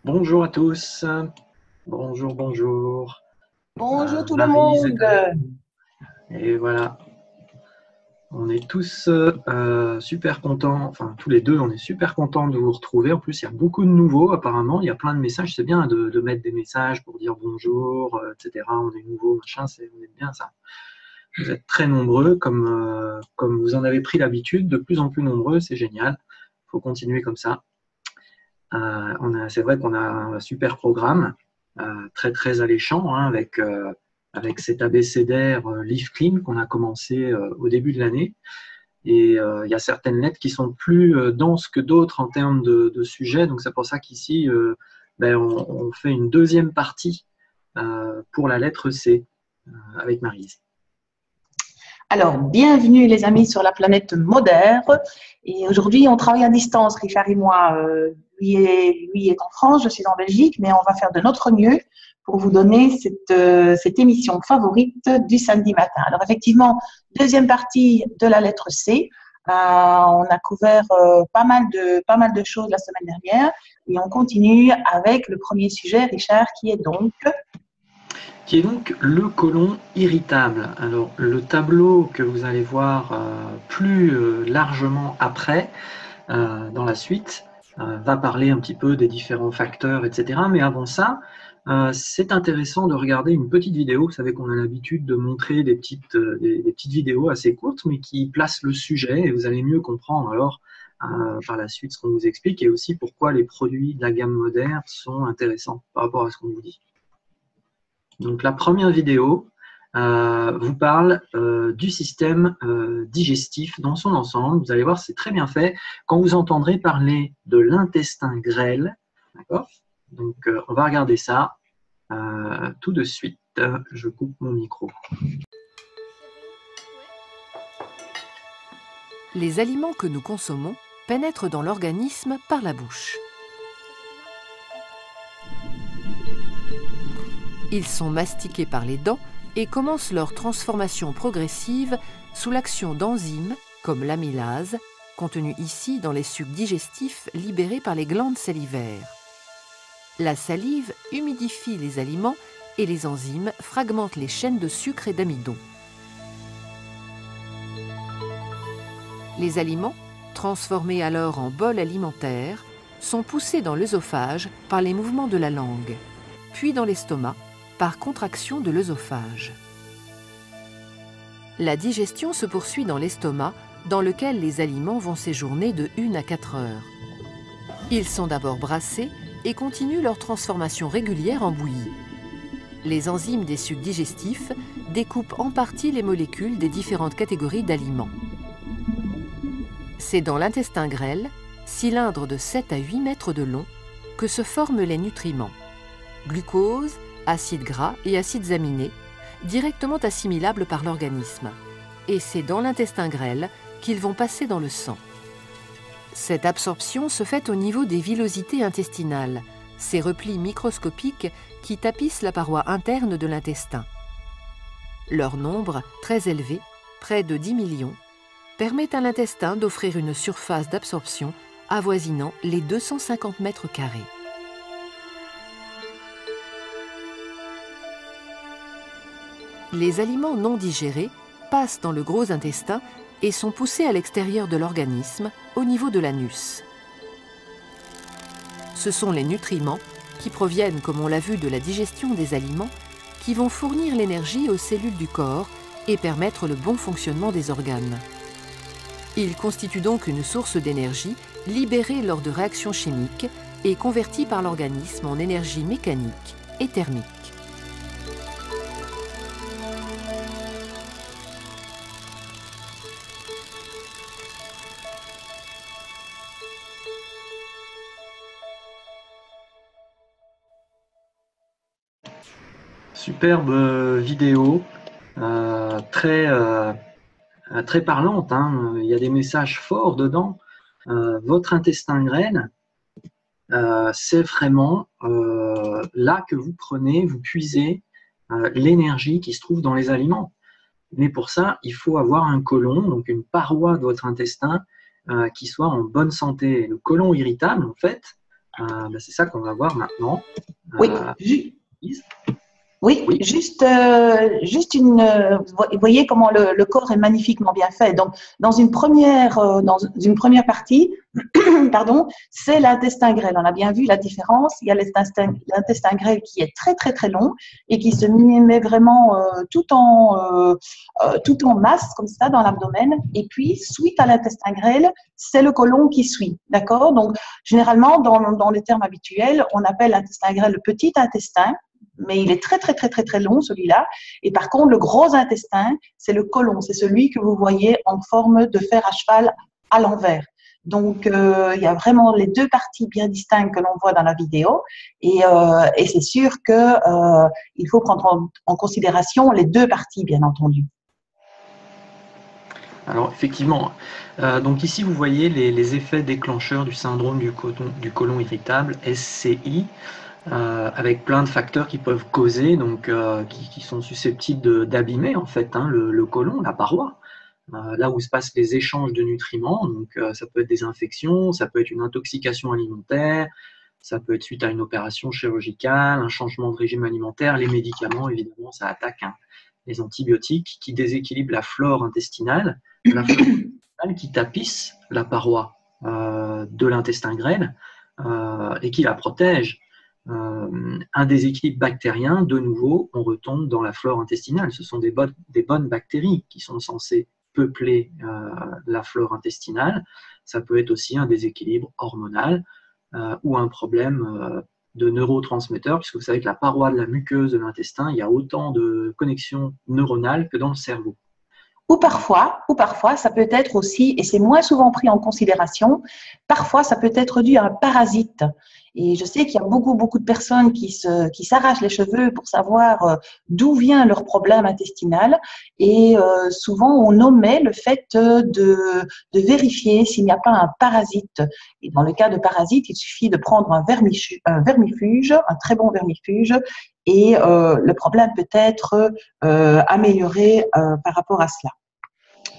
Bonjour à tous. Bonjour, bonjour. Bonjour tout le Maryse monde. et voilà, on est tous super contents, enfin tous les deux, on est super contents de vous retrouver. En plus, il y a beaucoup de nouveaux apparemment, il y a plein de messages. C'est bien de mettre des messages pour dire bonjour, etc. On est nouveau, machin, on est bien ça. Vous êtes très nombreux, comme vous en avez pris l'habitude, de plus en plus nombreux, c'est génial. Il faut continuer comme ça. C'est vrai qu'on a un super programme, très très alléchant, hein, avec cet abécédaire Live Clean qu'on a commencé au début de l'année. Et il y a certaines lettres qui sont plus denses que d'autres en termes de sujets. Donc c'est pour ça qu'ici, on fait une deuxième partie pour la lettre C avec Maryse. Alors, bienvenue les amis sur la planète Modère. Et aujourd'hui, on travaille à distance, Richard et moi. Lui est en France, je suis en Belgique, mais on va faire de notre mieux pour vous donner cette émission favorite du samedi matin. Alors effectivement, deuxième partie de la lettre C. On a couvert pas mal de choses la semaine dernière et on continue avec le premier sujet, Richard, qui est donc le côlon irritable. Alors, le tableau que vous allez voir plus largement après, dans la suite, va parler un petit peu des différents facteurs, etc. Mais avant ça, c'est intéressant de regarder une petite vidéo. Vous savez qu'on a l'habitude de montrer des petites vidéos assez courtes, mais qui placent le sujet et vous allez mieux comprendre alors par la suite ce qu'on vous explique et aussi pourquoi les produits de la gamme moderne sont intéressants par rapport à ce qu'on vous dit. Donc la première vidéo vous parle du système digestif dans son ensemble. Vous allez voir, c'est très bien fait. Quand vous entendrez parler de l'intestin grêle, d'accord? Donc on va regarder ça tout de suite. Je coupe mon micro. Les aliments que nous consommons pénètrent dans l'organisme par la bouche. Ils sont mastiqués par les dents et commencent leur transformation progressive sous l'action d'enzymes comme l'amylase, contenue ici dans les sucs digestifs libérés par les glandes salivaires. La salive humidifie les aliments et les enzymes fragmentent les chaînes de sucre et d'amidon. Les aliments, transformés alors en bol alimentaire, sont poussés dans l'œsophage par les mouvements de la langue, puis dans l'estomac par contraction de l'œsophage. La digestion se poursuit dans l'estomac, dans lequel les aliments vont séjourner de 1 à 4 heures. Ils sont d'abord brassés et continuent leur transformation régulière en bouillie. Les enzymes des sucs digestifs découpent en partie les molécules des différentes catégories d'aliments. C'est dans l'intestin grêle, cylindre de 7 à 8 mètres de long, que se forment les nutriments. Glucose, acides gras et acides aminés, directement assimilables par l'organisme. Et c'est dans l'intestin grêle qu'ils vont passer dans le sang. Cette absorption se fait au niveau des villosités intestinales, ces replis microscopiques qui tapissent la paroi interne de l'intestin. Leur nombre, très élevé, près de 10 millions, permet à l'intestin d'offrir une surface d'absorption avoisinant les 250 mètres carrés. Les aliments non digérés passent dans le gros intestin et sont poussés à l'extérieur de l'organisme, au niveau de l'anus. Ce sont les nutriments, qui proviennent, comme on l'a vu, de la digestion des aliments, qui vont fournir l'énergie aux cellules du corps et permettre le bon fonctionnement des organes. Ils constituent donc une source d'énergie libérée lors de réactions chimiques et convertie par l'organisme en énergie mécanique et thermique. Superbe vidéo, très parlante, hein. Il y a des messages forts dedans. Votre intestin grêle, c'est vraiment là que vous prenez, vous puisez l'énergie qui se trouve dans les aliments. Mais pour ça, il faut avoir un côlon, donc une paroi de votre intestin qui soit en bonne santé. Le côlon irritable, en fait, C'est ça qu'on va voir maintenant. Oui, oui, Oui. juste vous voyez comment le corps est magnifiquement bien fait. Donc, dans une première partie, pardon, c'est l'intestin grêle. On a bien vu la différence. Il y a l'intestin grêle qui est très, très, très long et qui se met vraiment tout en masse, comme ça, dans l'abdomen. Et puis, suite à l'intestin grêle, c'est le côlon qui suit. D'accord? Donc, généralement, dans les termes habituels, on appelle l'intestin grêle le petit intestin. Mais il est très, très, très, très, très long, celui-là. Et par contre, le gros intestin, c'est le côlon. C'est celui que vous voyez en forme de fer à cheval à l'envers. Donc, il y a vraiment les deux parties bien distinctes que l'on voit dans la vidéo. Et c'est sûr qu'il faut prendre en considération les deux parties, bien entendu. Alors, effectivement, donc ici, vous voyez les effets déclencheurs du syndrome du côlon irritable, SCI, avec plein de facteurs qui peuvent causer, donc qui sont susceptibles d'abîmer en fait le côlon, la paroi, là où se passent les échanges de nutriments. Donc ça peut être des infections, ça peut être une intoxication alimentaire, ça peut être suite à une opération chirurgicale, un changement de régime alimentaire, les médicaments, évidemment, ça attaque les antibiotiques qui déséquilibrent la flore intestinale qui tapisse la paroi de l'intestin grêle et qui la protège. Un déséquilibre bactérien, de nouveau, on retombe dans la flore intestinale. Ce sont des bonnes bactéries qui sont censées peupler la flore intestinale. Ça peut être aussi un déséquilibre hormonal ou un problème de neurotransmetteurs, puisque vous savez que la paroi de la muqueuse de l'intestin, il y a autant de connexions neuronales que dans le cerveau. Ou parfois, ça peut être aussi, et c'est moins souvent pris en considération, parfois ça peut être dû à un parasite. Et je sais qu'il y a beaucoup de personnes qui s'arrachent les cheveux pour savoir d'où vient leur problème intestinal. Et souvent, on omet le fait de vérifier s'il n'y a pas un parasite. Et dans le cas de parasite, il suffit de prendre un vermifuge, un très bon vermifuge, et le problème peut être amélioré par rapport à cela.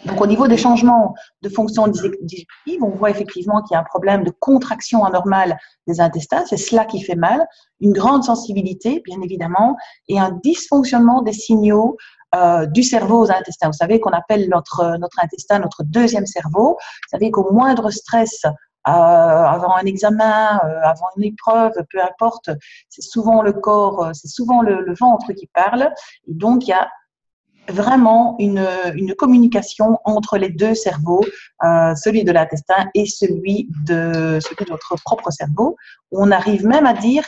Donc, au niveau des changements de fonction digestive, on voit effectivement qu'il y a un problème de contraction anormale des intestins. C'est cela qui fait mal. Une grande sensibilité, bien évidemment, et un dysfonctionnement des signaux du cerveau aux intestins. Vous savez qu'on appelle notre intestin notre deuxième cerveau. Vous savez qu'au moindre stress, avant un examen, avant une épreuve, peu importe, c'est souvent le corps, c'est souvent le ventre qui parle. Et donc, il y a vraiment une communication entre les deux cerveaux, celui de l'intestin et celui de notre propre cerveau. On arrive même à dire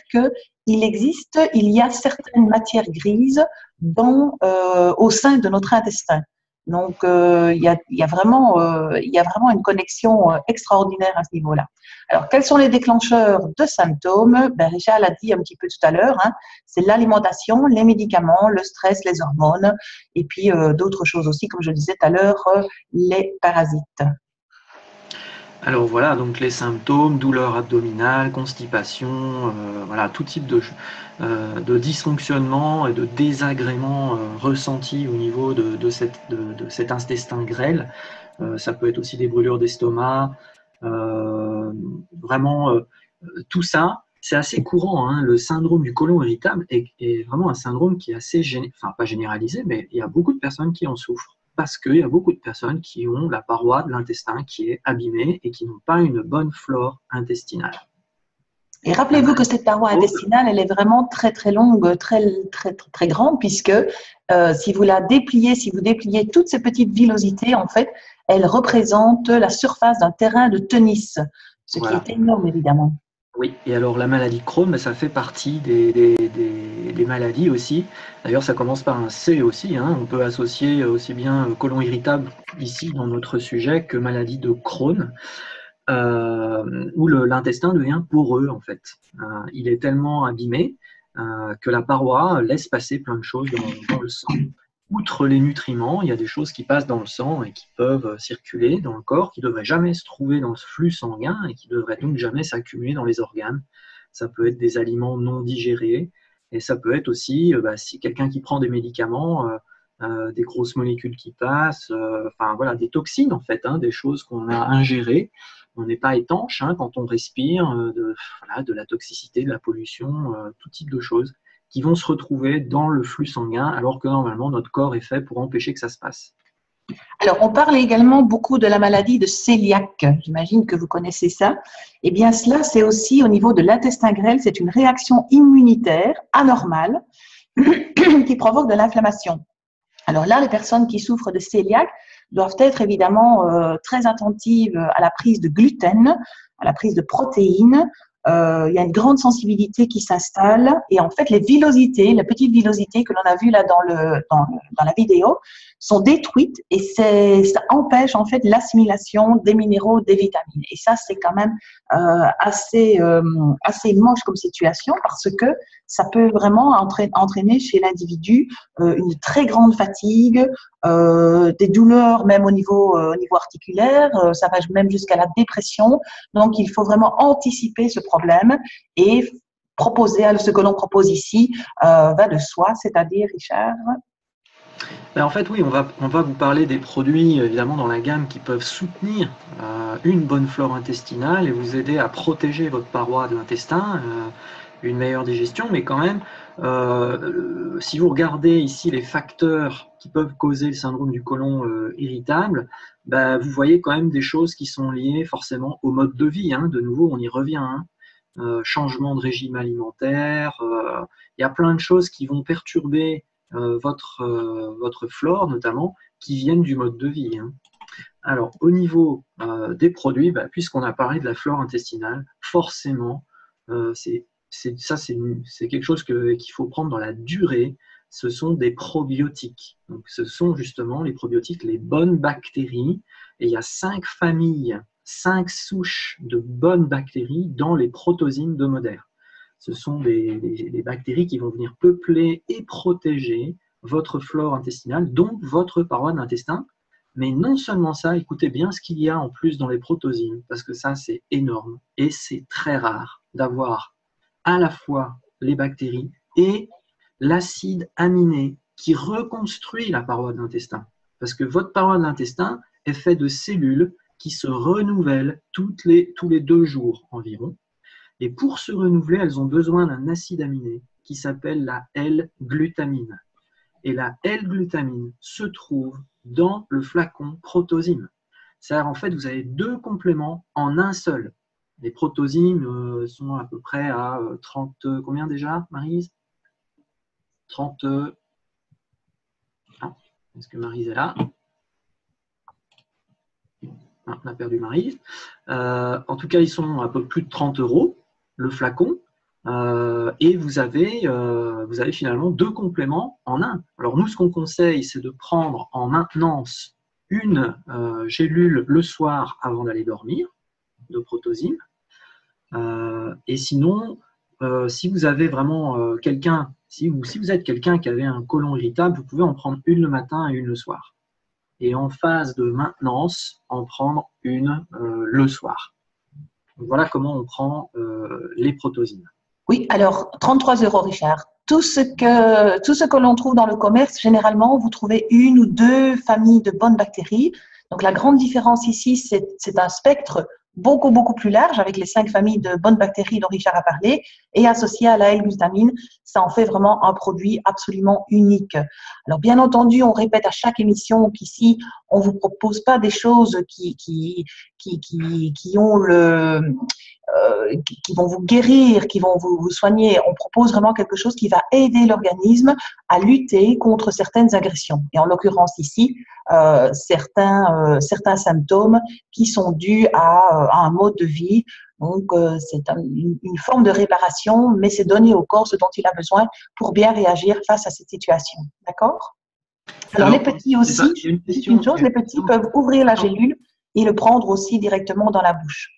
il y a certaines matières grises au sein de notre intestin. Donc, il y a vraiment une connexion extraordinaire à ce niveau-là. Alors, quels sont les déclencheurs de symptômes? Richard l'a dit un petit peu tout à l'heure, c'est l'alimentation, les médicaments, le stress, les hormones, et puis d'autres choses aussi, comme je le disais tout à l'heure, les parasites. Alors voilà, donc les symptômes, douleur abdominale, constipation, voilà, tout type de dysfonctionnement et de désagrément ressenti au niveau de cet intestin grêle. Ça peut être aussi des brûlures d'estomac. Vraiment, tout ça, c'est assez courant. Le syndrome du côlon irritable est vraiment un syndrome qui est assez, pas généralisé, mais il y a beaucoup de personnes qui en souffrent. Parce qu'il y a beaucoup de personnes qui ont la paroi de l'intestin qui est abîmée et qui n'ont pas une bonne flore intestinale. Et rappelez-vous que cette paroi intestinale, elle est vraiment très très longue, très très très, très grande, puisque si vous dépliez toutes ces petites villosités, en fait, elles représentent la surface d'un terrain de tennis, ce qui est énorme évidemment. Oui, et alors la maladie de Crohn, ça fait partie des maladies aussi. D'ailleurs, ça commence par un C aussi. On peut associer aussi bien côlon irritable ici dans notre sujet que maladie de Crohn, où l'intestin devient poreux en fait. Il est tellement abîmé que la paroi laisse passer plein de choses dans le sang. Outre les nutriments, il y a des choses qui passent dans le sang et qui peuvent circuler dans le corps, qui ne devraient jamais se trouver dans le flux sanguin et qui ne devraient donc jamais s'accumuler dans les organes. Ça peut être des aliments non digérés et ça peut être aussi, si quelqu'un qui prend des médicaments, des grosses molécules qui passent, des toxines en fait, des choses qu'on a ingérées. On n'est pas étanche hein, quand on respire de la toxicité, de la pollution, tout type de choses qui vont se retrouver dans le flux sanguin alors que normalement notre corps est fait pour empêcher que ça se passe. Alors, on parle également beaucoup de la maladie de cœliaque. J'imagine que vous connaissez ça. Eh bien, cela, c'est aussi au niveau de l'intestin grêle, c'est une réaction immunitaire anormale qui provoque de l'inflammation. Alors là, les personnes qui souffrent de cœliaque doivent être évidemment très attentives à la prise de gluten, à la prise de protéines. Il y a une grande sensibilité qui s'installe et en fait, les villosités, les petites villosités que l'on a vues là dans la vidéo, sont détruites et ça empêche en fait l'assimilation des minéraux, des vitamines. Et ça, c'est quand même assez moche comme situation parce que ça peut vraiment entraîner chez l'individu une très grande fatigue, des douleurs même au niveau articulaire, ça va même jusqu'à la dépression. Donc, il faut vraiment anticiper ce problème et proposer, ce que l'on propose ici va de soi, c'est-à-dire, Richard. Ben en fait, oui, on va vous parler des produits, évidemment, dans la gamme qui peuvent soutenir une bonne flore intestinale et vous aider à protéger votre paroi de l'intestin, une meilleure digestion, mais quand même, si vous regardez ici les facteurs qui peuvent causer le syndrome du côlon irritable, ben, vous voyez quand même des choses qui sont liées forcément au mode de vie. Hein. De nouveau, on y revient. Hein. Changement de régime alimentaire, il y a plein de choses qui vont perturber votre flore notamment, qui viennent du mode de vie. Hein. Alors, au niveau des produits, bah, puisqu'on a parlé de la flore intestinale, forcément, c'est quelque chose qu'il faut prendre dans la durée. Ce sont des probiotiques. Donc, ce sont justement les probiotiques, les bonnes bactéries. Et il y a 5 familles, 5 souches de bonnes bactéries dans les protozynes d'Homoder. Ce sont des bactéries qui vont venir peupler et protéger votre flore intestinale, donc votre paroi de l'intestin. Mais non seulement ça, écoutez bien ce qu'il y a en plus dans les protozynes, parce que ça, c'est énorme. Et c'est très rare d'avoir à la fois les bactéries et l'acide aminé qui reconstruit la paroi de l'intestin. Parce que votre paroi de l'intestin est faite de cellules qui se renouvellent tous les 2 jours environ. Et pour se renouveler, elles ont besoin d'un acide aminé qui s'appelle la L-glutamine. Et la L-glutamine se trouve dans le flacon protozyne. C'est-à-dire, en fait, vous avez 2 compléments en un seul. Les protozynes sont à peu près à 30, combien déjà, Maryse 30. Ah, est-ce que Maryse est là? Ah, on a perdu Maryse. En tout cas, ils sont à peu plus de 30 € le flacon, et vous avez finalement 2 compléments en un. Alors nous, ce qu'on conseille, c'est de prendre en maintenance une gélule le soir avant d'aller dormir, de protozyne. Et sinon, si vous avez vraiment si vous êtes quelqu'un qui avait un côlon irritable, vous pouvez en prendre une le matin et une le soir. Et en phase de maintenance, en prendre une le soir. Donc, voilà comment on prend les protozynes. Oui, alors 33 €, Richard. Tout ce que l'on trouve dans le commerce, généralement, vous trouvez 1 ou 2 familles de bonnes bactéries. Donc la grande différence ici, c'est un spectre beaucoup, beaucoup plus large avec les 5 familles de bonnes bactéries dont Richard a parlé et associé à la L-glutamine, ça en fait vraiment un produit absolument unique. Alors bien entendu, on répète à chaque émission qu'ici, on ne vous propose pas des choses qui vont vous guérir, qui vont vous soigner. On propose vraiment quelque chose qui va aider l'organisme à lutter contre certaines agressions. Et en l'occurrence ici, certains symptômes qui sont dus à un mode de vie. Donc, c'est une forme de réparation, mais c'est donner au corps ce dont il a besoin pour bien réagir face à cette situation. D'accord? Alors, les petits aussi, les petits peuvent ouvrir la gélule et le prendre aussi directement dans la bouche.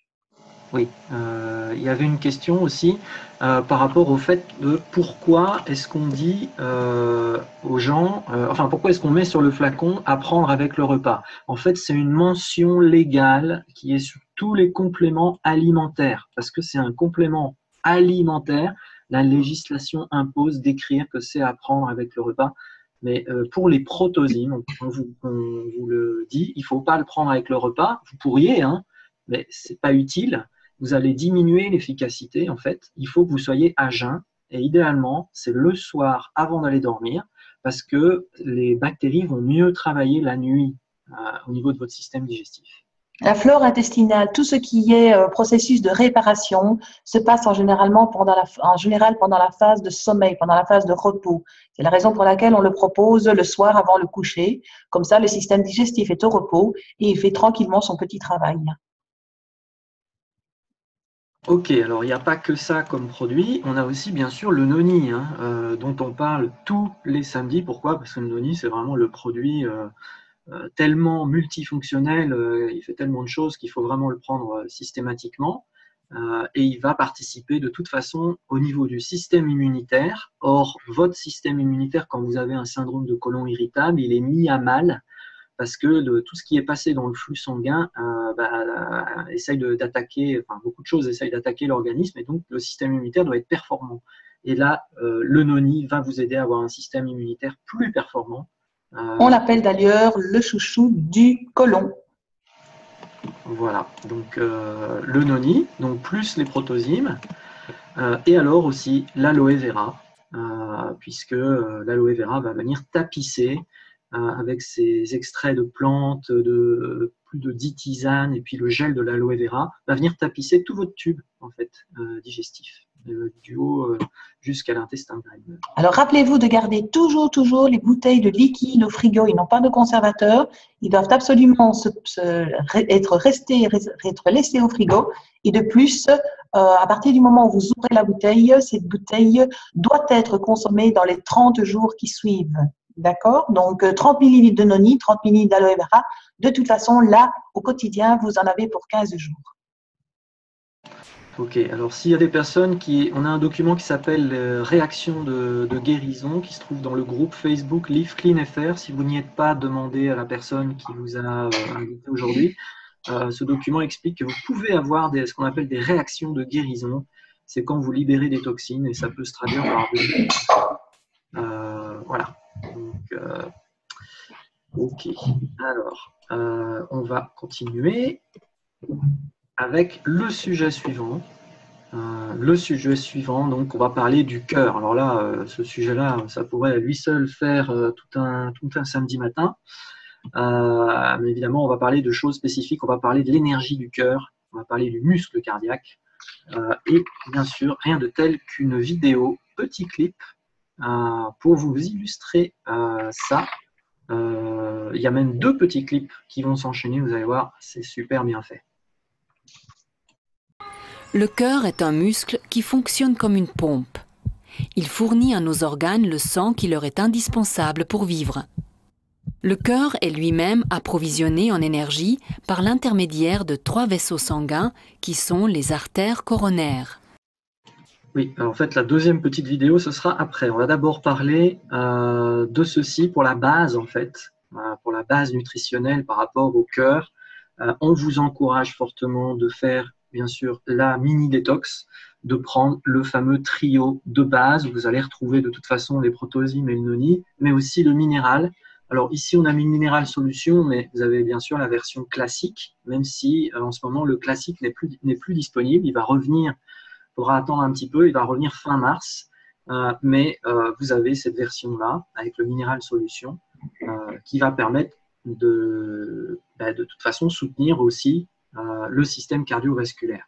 Oui, il y avait une question aussi par rapport au fait de pourquoi est-ce qu'on dit aux gens, pourquoi est-ce qu'on met sur le flacon à prendre avec le repas? En fait, c'est une mention légale qui est sur tous les compléments alimentaires, parce que c'est un complément alimentaire. La législation impose d'écrire que c'est à prendre avec le repas. Mais pour les protozynes, on vous le dit, il ne faut pas le prendre avec le repas. Vous pourriez, hein, mais ce n'est pas utile. Vous allez diminuer l'efficacité, en fait. Il faut que vous soyez à jeun. Et idéalement, c'est le soir avant d'aller dormir, parce que les bactéries vont mieux travailler la nuit au niveau de votre système digestif. La flore intestinale, tout ce qui est processus de réparation, se passe en général pendant la phase de sommeil, pendant la phase de repos. C'est la raison pour laquelle on le propose le soir avant le coucher. Comme ça, le système digestif est au repos et il fait tranquillement son petit travail. Ok, alors il n'y a pas que ça comme produit, on a aussi bien sûr le noni, dont on parle tous les samedis. Pourquoi? Parce que le noni, c'est vraiment le produit tellement multifonctionnel, il fait tellement de choses qu'il faut vraiment le prendre systématiquement. Et il va participer de toute façon au niveau du système immunitaire. Or, votre système immunitaire, quand vous avez un syndrome de côlon irritable, il est mis à mal parce que tout ce qui est passé dans le flux sanguin essaye d'attaquer, enfin beaucoup de choses essayent d'attaquer l'organisme, et donc le système immunitaire doit être performant. Et là, le noni va vous aider à avoir un système immunitaire plus performant. On l'appelle d'ailleurs le chouchou du côlon. Voilà, donc le noni, donc plus les protozymes, et alors aussi l'aloe vera, puisque l'aloe vera va venir tapisser avec ses extraits de plantes, de plus de 10 tisanes, et puis le gel de l'aloe vera va venir tapisser tout votre tube en fait, digestif, du haut jusqu'à l'intestin grêle. Alors rappelez-vous de garder toujours les bouteilles de liquide au frigo. Ils n'ont pas de conservateur. Ils doivent absolument être laissés au frigo. Et de plus, à partir du moment où vous ouvrez la bouteille, cette bouteille doit être consommée dans les 30 jours qui suivent. D'accord? Donc, 30 ml de noni, 30 ml d'aloe vera. De toute façon, là, au quotidien, vous en avez pour 15 jours. Ok, alors s'il y a des personnes on a un document qui s'appelle Réaction de guérison, qui se trouve dans le groupe Facebook Live Clean FR. Si vous n'y êtes pas, demandez à la personne qui vous a invité aujourd'hui. Ce document explique que vous pouvez avoir ce qu'on appelle des réactions de guérison. C'est quand vous libérez des toxines et ça peut se traduire par voilà. Donc, ok, alors on va continuer avec le sujet suivant. Donc on va parler du cœur. Alors là, ce sujet-là, ça pourrait à lui seul faire tout un samedi matin. Mais évidemment, on va parler de choses spécifiques. On va parler de l'énergie du cœur. On va parler du muscle cardiaque. Et bien sûr, rien de tel qu'une vidéo, petit clip, pour vous illustrer ça. Il y a même 2 petits clips qui vont s'enchaîner. Vous allez voir, c'est super bien fait. Le cœur est un muscle qui fonctionne comme une pompe. Il fournit à nos organes le sang qui leur est indispensable pour vivre. Le cœur est lui-même approvisionné en énergie par l'intermédiaire de 3 vaisseaux sanguins qui sont les artères coronaires. Oui, alors en fait, la deuxième petite vidéo, ce sera après. On va d'abord parler de ceci pour la base, en fait, pour la base nutritionnelle par rapport au cœur. On vous encourage fortement de faire, bien sûr, la mini-détox, de prendre le fameux trio de base. Vous allez retrouver de toute façon les protozymes et le noni, mais aussi le minéral. Alors ici, on a mis minéral solution, mais vous avez bien sûr la version classique, même si en ce moment, le classique n'est plus disponible. Il va revenir. Il faudra attendre un petit peu, il va revenir fin mars, mais vous avez cette version-là avec le minéral solution qui va permettre de toute façon soutenir aussi le système cardiovasculaire.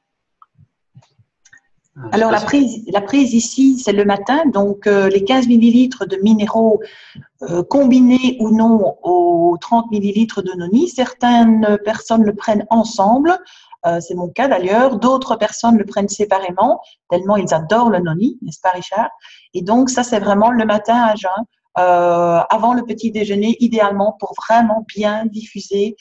Alors la prise ici, c'est le matin, donc les 15 millilitres de minéraux combinés ou non aux 30 millilitres de noni. Certaines personnes le prennent ensemble. C'est mon cas d'ailleurs. D'autres personnes le prennent séparément, tellement ils adorent le noni, n'est-ce pas Richard? Et donc ça, c'est vraiment le matin à jeun, avant le petit déjeuner, idéalement pour vraiment bien diffuser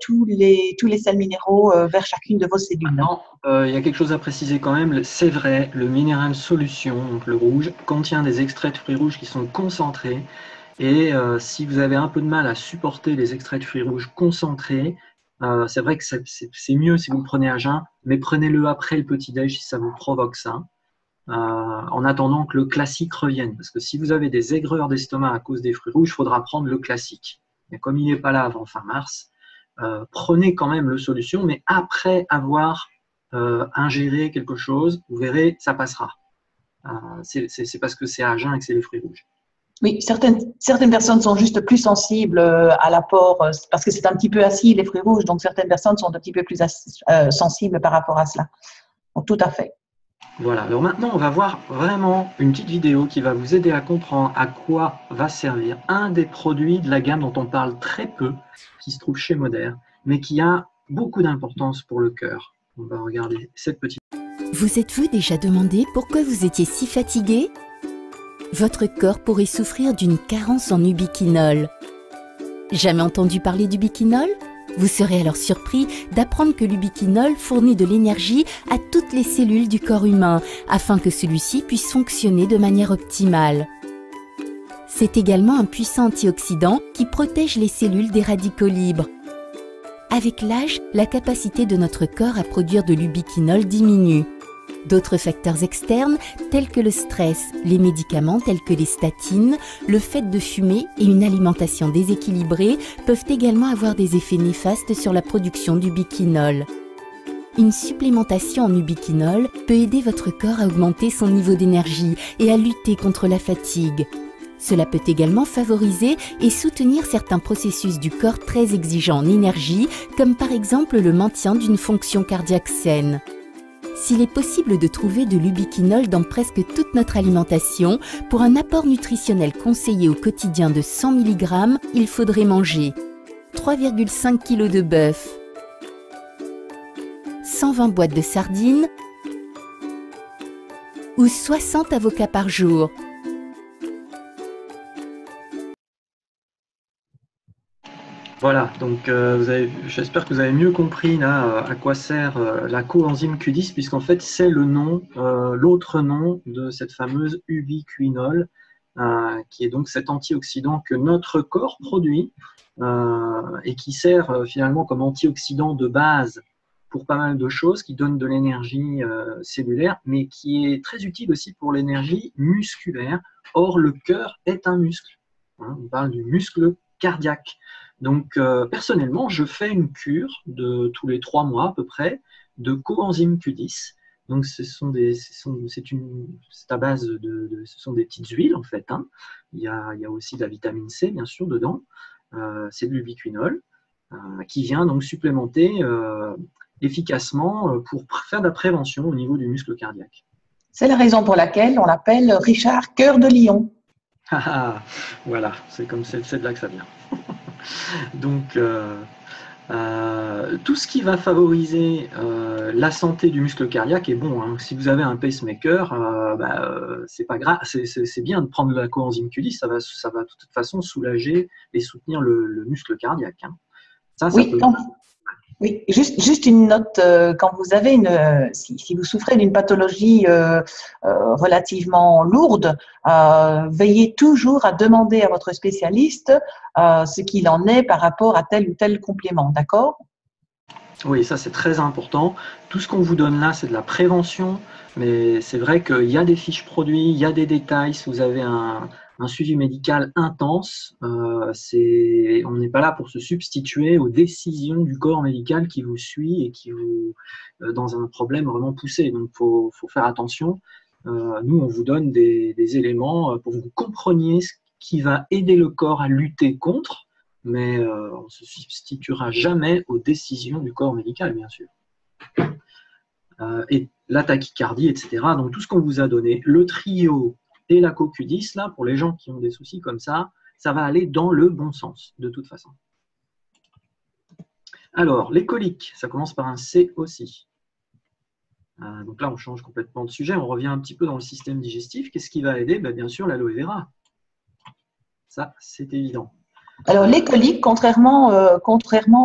tous les sels minéraux vers chacune de vos cellules. Maintenant, il y a quelque chose à préciser quand même. C'est vrai, le minéral solution, donc le rouge, contient des extraits de fruits rouges qui sont concentrés. Et si vous avez un peu de mal à supporter les extraits de fruits rouges concentrés, c'est vrai que c'est mieux si vous le prenez à jeun, mais prenez-le après le petit-déj si ça vous provoque ça, en attendant que le classique revienne. Parce que si vous avez des aigreurs d'estomac à cause des fruits rouges, il faudra prendre le classique. Et comme il n'est pas là avant fin mars, prenez quand même le solution, mais après avoir ingéré quelque chose, vous verrez, ça passera. C'est parce que c'est à jeun et que c'est les fruits rouges. Oui, certaines personnes sont juste plus sensibles à l'apport parce que c'est un petit peu acide, les fruits rouges, donc certaines personnes sont un petit peu plus sensibles par rapport à cela. Donc, tout à fait. Voilà, alors maintenant on va voir vraiment une petite vidéo qui va vous aider à comprendre à quoi va servir un des produits de la gamme dont on parle très peu, qui se trouve chez Moder, mais qui a beaucoup d'importance pour le cœur. On va regarder cette petite. Vous êtes-vous déjà demandé pourquoi vous étiez si fatigué? Votre corps pourrait souffrir d'une carence en ubiquinol. Jamais entendu parler d'ubiquinol? Vous serez alors surpris d'apprendre que l'ubiquinol fournit de l'énergie à toutes les cellules du corps humain afin que celui-ci puisse fonctionner de manière optimale. C'est également un puissant antioxydant qui protège les cellules des radicaux libres. Avec l'âge, la capacité de notre corps à produire de l'ubiquinol diminue. D'autres facteurs externes, tels que le stress, les médicaments tels que les statines, le fait de fumer et une alimentation déséquilibrée peuvent également avoir des effets néfastes sur la production d'ubiquinol. Une supplémentation en ubiquinol peut aider votre corps à augmenter son niveau d'énergie et à lutter contre la fatigue. Cela peut également favoriser et soutenir certains processus du corps très exigeants en énergie, comme par exemple le maintien d'une fonction cardiaque saine. S'il est possible de trouver de l'ubiquinol dans presque toute notre alimentation, pour un apport nutritionnel conseillé au quotidien de 100 mg, il faudrait manger 3,5 kg de bœuf, 120 boîtes de sardines ou 60 avocats par jour. Voilà, donc j'espère que vous avez mieux compris là, à quoi sert la coenzyme Q10, puisqu'en fait c'est le nom, l'autre nom de cette fameuse ubiquinol, qui est donc cet antioxydant que notre corps produit et qui sert finalement comme antioxydant de base pour pas mal de choses, qui donne de l'énergie cellulaire, mais qui est très utile aussi pour l'énergie musculaire. Or, le cœur est un muscle. Hein, on parle du muscle cardiaque. Donc, personnellement, je fais une cure de tous les 3 mois à peu près de coenzyme Q10. Donc, c'est à base ce sont des petites huiles en fait. Hein. Il y a aussi de la vitamine C bien sûr dedans. C'est de l'ubiquinol qui vient donc supplémenter efficacement pour faire de la prévention au niveau du muscle cardiaque. C'est la raison pour laquelle on l'appelle Richard Cœur de Lion. Voilà, c'est de là que ça vient. Donc, tout ce qui va favoriser la santé du muscle cardiaque est bon. Hein. Si vous avez un pacemaker, c'est pas grave, c'est bien de prendre la coenzyme Q10, ça va de toute façon soulager et soutenir le muscle cardiaque. Hein. Ça oui, peut... Oui, juste une note, quand vous avez si vous souffrez d'une pathologie relativement lourde, veillez toujours à demander à votre spécialiste ce qu'il en est par rapport à tel ou tel complément, d'accord? Oui, ça c'est très important. Tout ce qu'on vous donne là, c'est de la prévention, mais c'est vrai qu'il y a des fiches produits, il y a des détails. Si vous avez un suivi médical intense, on n'est pas là pour se substituer aux décisions du corps médical qui vous suit et qui vous dans un problème vraiment poussé. Donc, faut faire attention. Nous, on vous donne des éléments pour que vous compreniez ce qui va aider le corps à lutter contre, mais on ne se substituera jamais aux décisions du corps médical, bien sûr. Et la tachycardie, etc. Donc, tout ce qu'on vous a donné, le trio et la CoQ10, là, pour les gens qui ont des soucis comme ça va aller dans le bon sens, de toute façon. Alors, les coliques, ça commence par un C aussi. Donc là, on change complètement de sujet, on revient un petit peu dans le système digestif. Qu'est-ce qui va aider? Bien sûr, l'aloe vera. Ça, c'est évident. Alors, les coliques, contrairement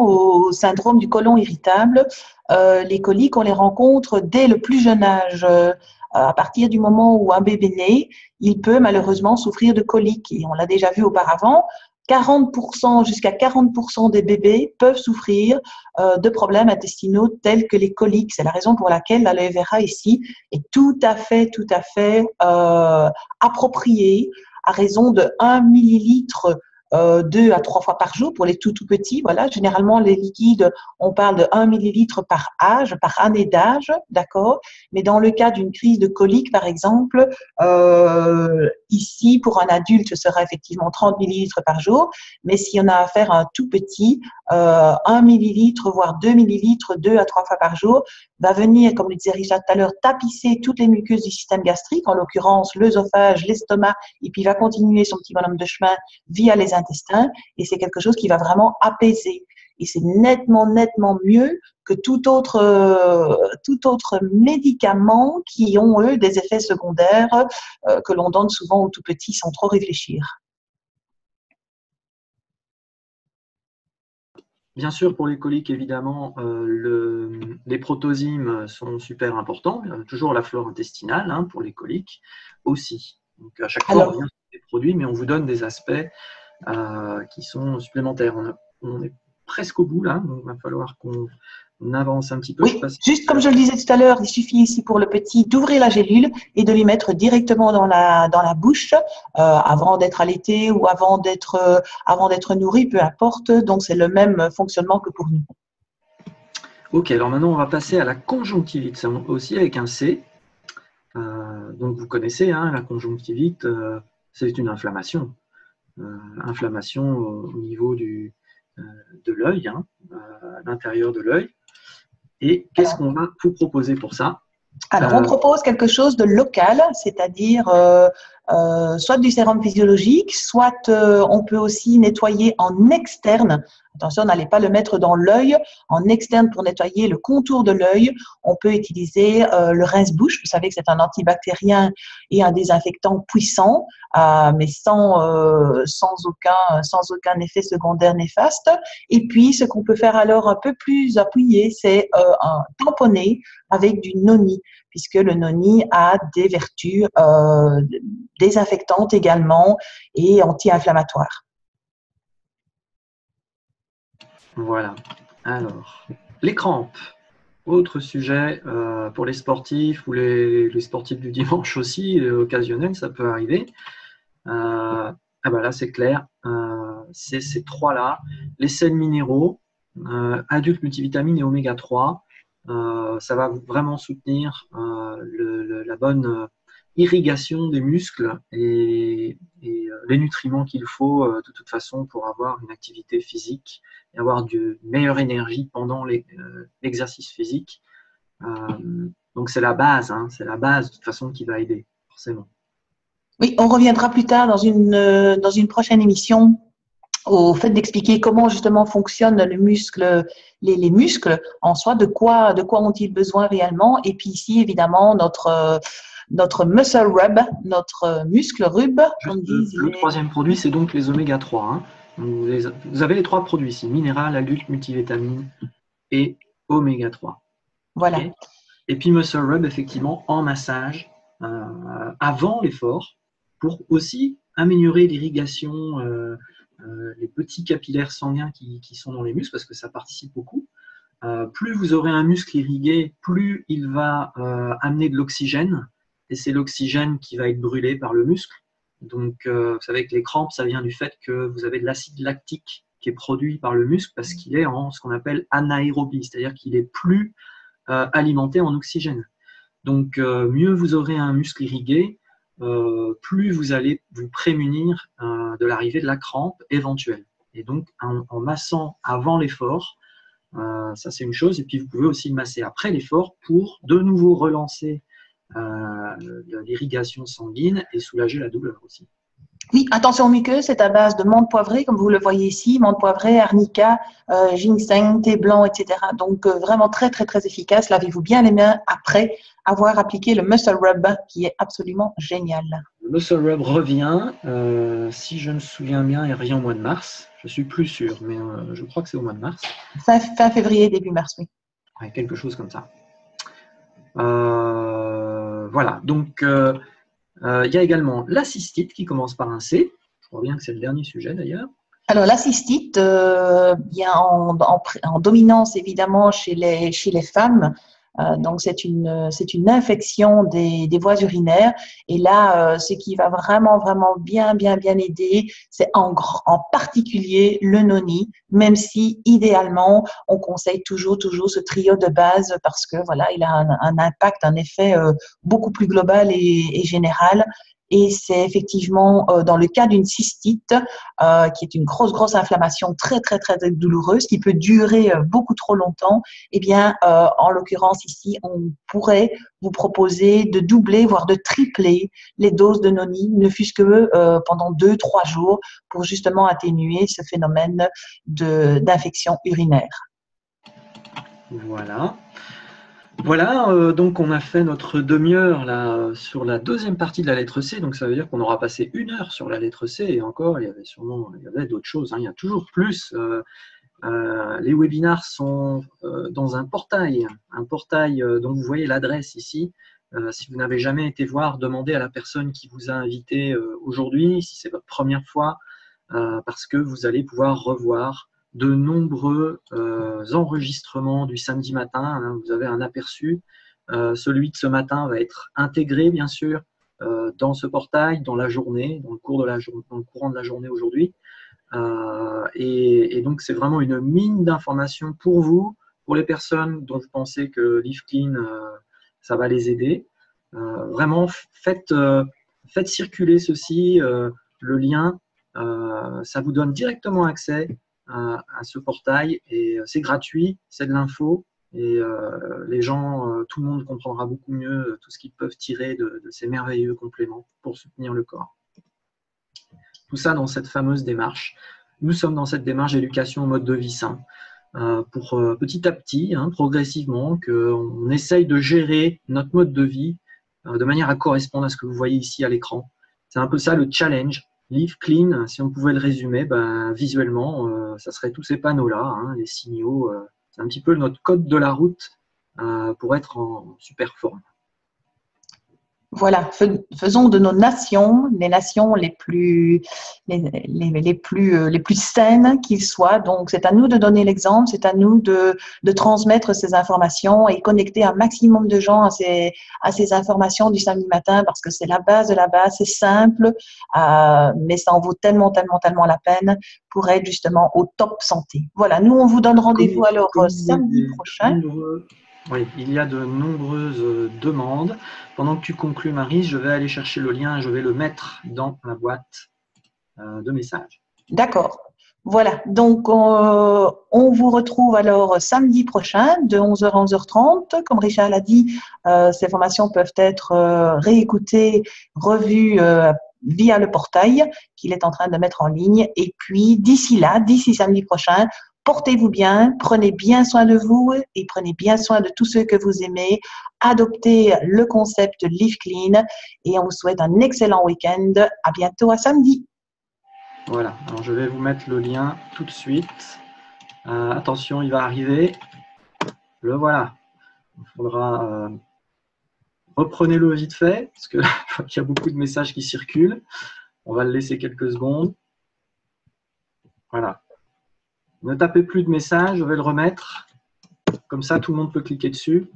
au syndrome du côlon irritable, les coliques, on les rencontre dès le plus jeune âge. À partir du moment où un bébé naît, il peut malheureusement souffrir de coliques. Et on l'a déjà vu auparavant, 40%, jusqu'à 40% des bébés peuvent souffrir de problèmes intestinaux tels que les coliques. C'est la raison pour laquelle l'aloe vera ici est tout à fait appropriée à raison de 1 millilitre 2 à 3 fois par jour pour les tout petits. Voilà, généralement les liquides, on parle de 1 millilitre par âge, par année d'âge, d'accord. Mais dans le cas d'une crise de colique, par exemple, ici pour un adulte, ce sera effectivement 30 millilitres par jour. Mais si on a affaire à un tout petit, 1 millilitre voire 2 millilitres 2 à 3 fois par jour va venir, comme le disait Richard tout à l'heure, tapisser toutes les muqueuses du système gastrique, en l'occurrence l'œsophage, l'estomac, et puis va continuer son petit bonhomme de chemin via les intestins, et c'est quelque chose qui va vraiment apaiser. Et c'est nettement mieux que tout autre médicament qui ont, eux, des effets secondaires que l'on donne souvent aux tout petits sans trop réfléchir. Bien sûr, pour les coliques, évidemment, les protozymes sont super importants. Toujours la flore intestinale pour les coliques aussi. Donc, à chaque fois, on revient sur les produits, mais on vous donne des aspects qui sont supplémentaires. On est presque au bout, là. Donc, il va falloir qu'on avance un petit peu. Oui, juste comme je le disais tout à l'heure, il suffit ici pour le petit d'ouvrir la gélule et de lui mettre directement dans la bouche avant d'être allaité ou avant d'être nourri, peu importe. Donc, c'est le même fonctionnement que pour nous. Ok, alors maintenant, on va passer à la conjonctivite. C'est aussi avec un C. Donc, vous connaissez, la conjonctivite, c'est une inflammation. Inflammation au niveau de l'œil, à l'intérieur de l'œil. Et qu'est-ce qu'on va vous proposer pour ça? Alors, on propose quelque chose de local, c'est-à-dire soit du sérum physiologique, soit on peut aussi nettoyer en externe. Attention, n'allez pas le mettre dans l'œil. En externe, pour nettoyer le contour de l'œil, on peut utiliser le rince-bouche. Vous savez que c'est un antibactérien et un désinfectant puissant, mais sans aucun effet secondaire néfaste. Et puis, ce qu'on peut faire alors un peu plus appuyé, c'est un tamponner avec du noni, puisque le noni a des vertus désinfectantes également et anti-inflammatoires. Voilà. Alors, les crampes. Autre sujet pour les sportifs ou les sportifs du dimanche aussi, occasionnels, ça peut arriver. Là, c'est clair. C'est ces trois-là. Les sels minéraux, adultes multivitamines et oméga 3. Ça va vraiment soutenir la bonne irrigation des muscles et les nutriments qu'il faut de toute façon pour avoir une activité physique et avoir une meilleure énergie pendant l'exercice physique. Donc c'est la base de toute façon qui va aider forcément. Oui, on reviendra plus tard dans une prochaine émission au fait d'expliquer comment justement fonctionnent les muscles en soi, de quoi ont-ils besoin réellement. Et puis ici, évidemment, notre muscle rub, notre muscle rub. Le troisième produit, c'est donc les oméga 3. Vous avez les trois produits ici, minéral, adulte, multivitamine et oméga 3. Voilà. Okay. Et puis muscle rub, effectivement, en massage avant l'effort pour aussi améliorer l'irrigation, les petits capillaires sanguins qui sont dans les muscles, parce que ça participe beaucoup. Plus vous aurez un muscle irrigué, plus il va amener de l'oxygène, et c'est l'oxygène qui va être brûlé par le muscle. Donc, vous savez que les crampes, ça vient du fait que vous avez de l'acide lactique qui est produit par le muscle parce qu'il est en ce qu'on appelle anaérobie, c'est-à-dire qu'il est plus alimenté en oxygène. Donc, mieux vous aurez un muscle irrigué, plus vous allez vous prémunir de l'arrivée de la crampe éventuelle. Et donc, en massant avant l'effort, ça c'est une chose. Et puis, vous pouvez aussi le masser après l'effort pour de nouveau relancer l'irrigation sanguine et soulager la douleur aussi. Oui, attention aux muqueuses, c'est à base de menthe poivrée, comme vous le voyez ici, menthe poivrée, arnica, ginseng, thé blanc, etc. Donc, vraiment très, très, très efficace. Lavez-vous bien les mains après avoir appliqué le muscle rub, qui est absolument génial. Le muscle rub revient, si je me souviens bien, il revient au mois de mars. Je suis plus sûr, mais je crois que c'est au mois de mars. Fin février, début mars, oui. Ouais, quelque chose comme ça. Voilà, donc il y a également la cystite qui commence par un C. Je crois bien que c'est le dernier sujet d'ailleurs. Alors la cystite, bien en dominance évidemment chez les femmes, Donc, c'est une infection des voies urinaires. Et là, ce qui va vraiment bien aider, c'est en particulier le noni, même si idéalement, on conseille toujours ce trio de base parce que voilà, il a un impact, un effet beaucoup plus global et général. Et c'est effectivement dans le cas d'une cystite, qui est une grosse inflammation très douloureuse, qui peut durer beaucoup trop longtemps, eh bien, en l'occurrence ici, on pourrait vous proposer de doubler, voire de tripler les doses de noni, ne fût-ce que pendant 2-3 jours, pour justement atténuer ce phénomène d'infection urinaire. Voilà, donc on a fait notre demi-heure là sur la deuxième partie de la lettre C, donc ça veut dire qu'on aura passé 1 heure sur la lettre C, et encore, il y avait d'autres choses, hein, il y a toujours plus. Les webinars sont dans un portail dont vous voyez l'adresse ici. Si vous n'avez jamais été voir, demandez à la personne qui vous a invité aujourd'hui, si c'est votre première fois, parce que vous allez pouvoir revoir de nombreux enregistrements du samedi matin, hein, vous avez un aperçu. Celui de ce matin va être intégré, bien sûr, dans ce portail, dans la journée, dans le courant de la journée aujourd'hui. Et donc, c'est vraiment une mine d'informations pour vous, pour les personnes dont vous pensez que LiveClean, ça va les aider. Vraiment, faites circuler ceci, le lien, ça vous donne directement accès à ce portail, et c'est gratuit, c'est de l'info, et les gens, tout le monde comprendra beaucoup mieux tout ce qu'ils peuvent tirer de ces merveilleux compléments pour soutenir le corps. Tout ça dans cette fameuse démarche. Nous sommes dans cette démarche d'éducation au mode de vie sain, pour petit à petit, hein, progressivement, qu'on essaye de gérer notre mode de vie de manière à correspondre à ce que vous voyez ici à l'écran. C'est un peu ça le challenge. LiveClean, si on pouvait le résumer, visuellement, ça serait tous ces panneaux-là, hein, les signaux. C'est un petit peu notre code de la route pour être en super forme. Voilà, faisons de nos nations les nations les plus saines qu'ils soient. Donc, c'est à nous de donner l'exemple, c'est à nous de transmettre ces informations et connecter un maximum de gens à ces informations du samedi matin, parce que c'est la base de la base, c'est simple, mais ça en vaut tellement la peine pour être justement au top santé. Voilà, nous, on vous donne rendez-vous alors samedi prochain. Oui, il y a de nombreuses demandes. Pendant que tu conclus, Marie, je vais aller chercher le lien et je vais le mettre dans la boîte de messages. D'accord. Voilà, donc on vous retrouve alors samedi prochain de 11h à 11h30. Comme Richard l'a dit, ces formations peuvent être réécoutées, revues via le portail qu'il est en train de mettre en ligne. Et puis d'ici samedi prochain, portez-vous bien, prenez bien soin de vous et prenez bien soin de tous ceux que vous aimez. Adoptez le concept LiveClean et on vous souhaite un excellent week-end. À bientôt, à samedi. Voilà, alors je vais vous mettre le lien tout de suite. Attention, il va arriver. Le voilà. Il faudra… reprenez-le vite fait, parce que je vois qu'il y a beaucoup de messages qui circulent. On va le laisser quelques secondes. Voilà. Ne tapez plus de messages, je vais le remettre. Comme ça, tout le monde peut cliquer dessus.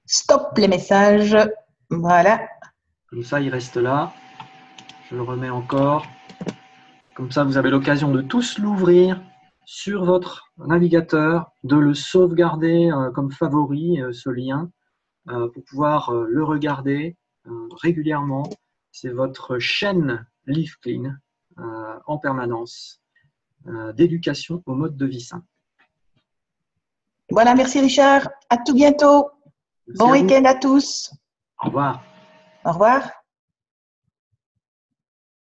Stop les messages. Voilà. Comme ça, il reste là. Je le remets encore. Comme ça, vous avez l'occasion de tous l'ouvrir sur votre navigateur, de le sauvegarder comme favori, ce lien, pour pouvoir le regarder régulièrement. C'est votre chaîne LiveClean en permanence d'éducation au mode de vie sain. Voilà, merci Richard. À tout bientôt. Merci bon week-end à tous. Au revoir. Au revoir.